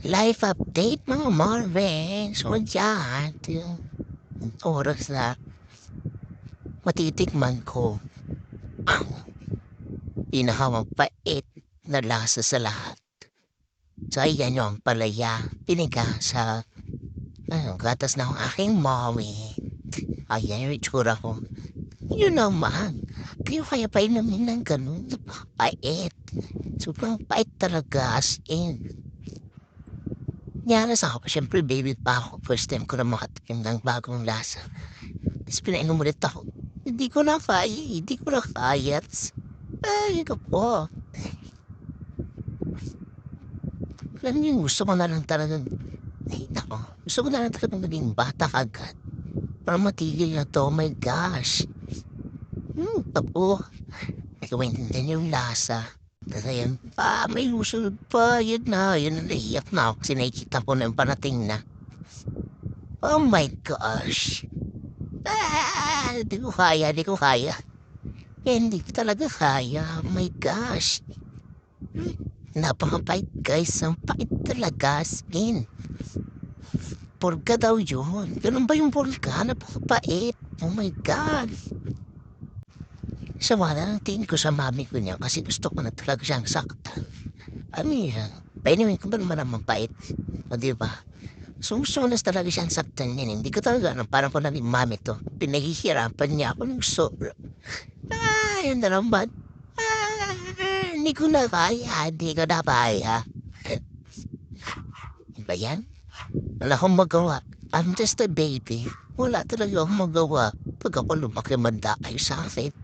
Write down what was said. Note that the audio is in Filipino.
Life update mga Marvin. So yan, yung oras na matitikman ko ang pait na lasa sa lahat. So ayan yung palaya, piniga sa gatas ng aking mommy. Ayan yung itsura ko. Yun naman, di ko kaya pa inumin ng ganun. Pait. Sobrang pait talaga as in. Nyaras ako, syempre baby pa ako. First time ko na makatikim ng bagong lasa. Tapos pinainom ulit ako. Hindi ko na kaya, hindi ko na kaya. Ay, ito po. Alam niyo, gusto ko na lang talagang, ay, nako. Gusto ko na lang talagang maging bata agad. Para matigil na to, oh my gosh. Ito po. Ikaw din yung lasa. Kasi yan pa, may usunod pa. Yun na, naiyak na ako kasi nakikita ko na yung parating na. Oh my gosh. Di ko kaya, di ko kaya. Hindi ko talaga kaya. Oh my gosh. Napakapait guys. Ang pait talaga. Skin. Purga daw yun. Ganun ba yung purga? Napakapait. Oh my God. Sama na ang tingin ko sa mami ko niya kasi gusto ko na talaga siyang saktan. Ano yan? Anyway, kung ba naman ang mapait? O diba? So, gusto ko na talaga siyang saktan yan. Hindi ko talaga, parang ko naging mami to. Pinaghihirapan niya ako ng sobra. Yun na naman. Hindi ko na kaya. Hindi ko na kaya. Ba yan? Wala akong magawa. I'm just a baby. Wala talaga akong magawa. Pag ako lumaki manda kayo sa akin.